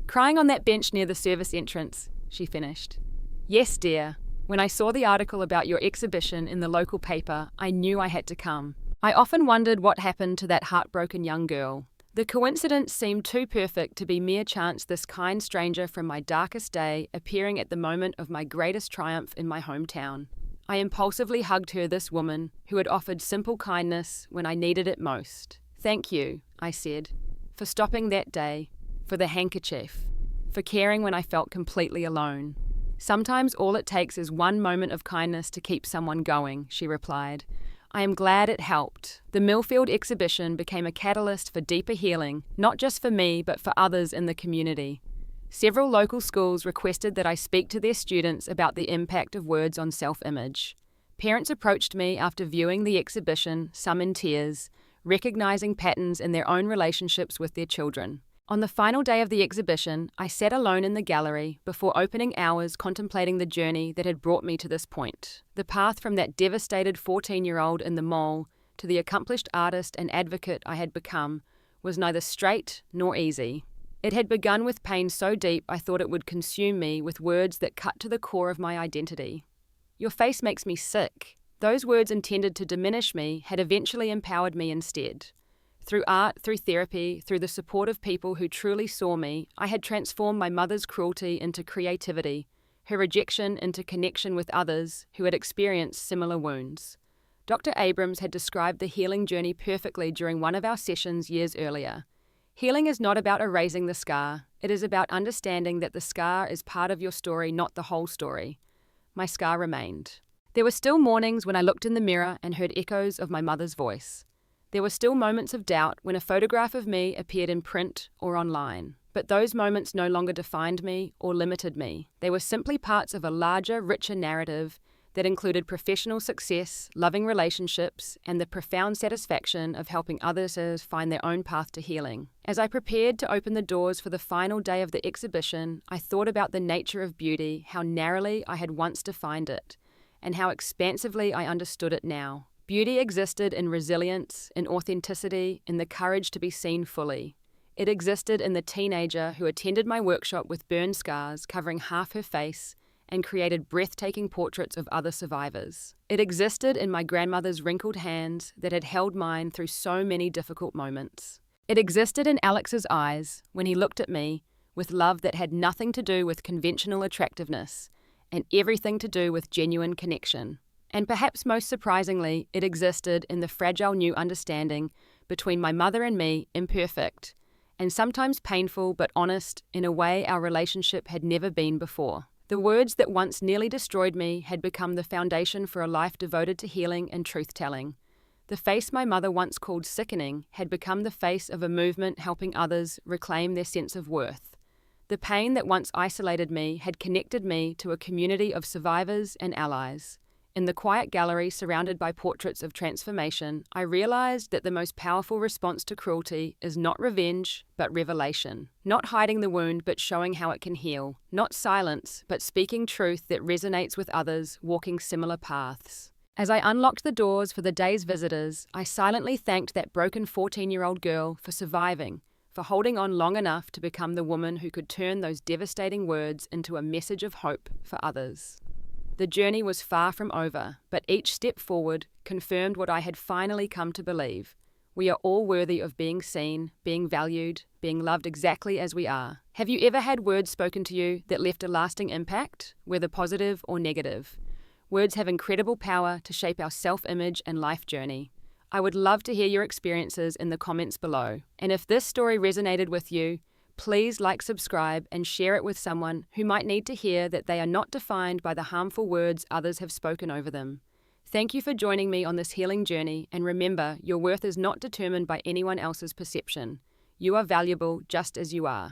crying on that bench near the service entrance," she finished. "Yes, dear. When I saw the article about your exhibition in the local paper, I knew I had to come. I often wondered what happened to that heartbroken young girl. The coincidence seemed too perfect to be mere chance, this kind stranger from my darkest day appearing at the moment of my greatest triumph in my hometown. I impulsively hugged her, this woman who had offered simple kindness when I needed it most. "Thank you," I said, "for stopping that day, for the handkerchief, for caring when I felt completely alone." "Sometimes all it takes is one moment of kindness to keep someone going," she replied. "I am glad it helped." The Millfield exhibition became a catalyst for deeper healing, not just for me, but for others in the community. Several local schools requested that I speak to their students about the impact of words on self-image. Parents approached me after viewing the exhibition, some in tears, recognizing patterns in their own relationships with their children. On the final day of the exhibition, I sat alone in the gallery before opening hours contemplating the journey that had brought me to this point. The path from that devastated 14-year-old in the mall to the accomplished artist and advocate I had become was neither straight nor easy. It had begun with pain so deep I thought it would consume me with words that cut to the core of my identity. "Your face makes me sick." Those words intended to diminish me had eventually empowered me instead. Through art, through therapy, through the support of people who truly saw me, I had transformed my mother's cruelty into creativity, her rejection into connection with others who had experienced similar wounds. Dr. Abrams had described the healing journey perfectly during one of our sessions years earlier. Healing is not about erasing the scar. It is about understanding that the scar is part of your story, not the whole story. My scar remained. There were still mornings when I looked in the mirror and heard echoes of my mother's voice. There were still moments of doubt when a photograph of me appeared in print or online. But those moments no longer defined me or limited me. They were simply parts of a larger, richer narrative that included professional success, loving relationships, and the profound satisfaction of helping others find their own path to healing. As I prepared to open the doors for the final day of the exhibition, I thought about the nature of beauty, how narrowly I had once defined it, and how expansively I understood it now. Beauty existed in resilience, in authenticity, in the courage to be seen fully. It existed in the teenager who attended my workshop with burn scars covering half her face and created breathtaking portraits of other survivors. It existed in my grandmother's wrinkled hands that had held mine through so many difficult moments. It existed in Alex's eyes when he looked at me with love that had nothing to do with conventional attractiveness and everything to do with genuine connection. And perhaps most surprisingly, it existed in the fragile new understanding between my mother and me, imperfect, and sometimes painful but honest in a way our relationship had never been before. The words that once nearly destroyed me had become the foundation for a life devoted to healing and truth-telling. The face my mother once called sickening had become the face of a movement helping others reclaim their sense of worth. The pain that once isolated me had connected me to a community of survivors and allies. In the quiet gallery surrounded by portraits of transformation, I realized that the most powerful response to cruelty is not revenge, but revelation. Not hiding the wound, but showing how it can heal. Not silence, but speaking truth that resonates with others walking similar paths. As I unlocked the doors for the day's visitors, I silently thanked that broken 14-year-old girl for surviving, for holding on long enough to become the woman who could turn those devastating words into a message of hope for others. The journey was far from over, but each step forward confirmed what I had finally come to believe. We are all worthy of being seen, being valued, being loved exactly as we are. Have you ever had words spoken to you that left a lasting impact, whether positive or negative? Words have incredible power to shape our self-image and life journey. I would love to hear your experiences in the comments below. And if this story resonated with you, please like, subscribe, and share it with someone who might need to hear that they are not defined by the harmful words others have spoken over them. Thank you for joining me on this healing journey, and remember, your worth is not determined by anyone else's perception. You are valuable just as you are.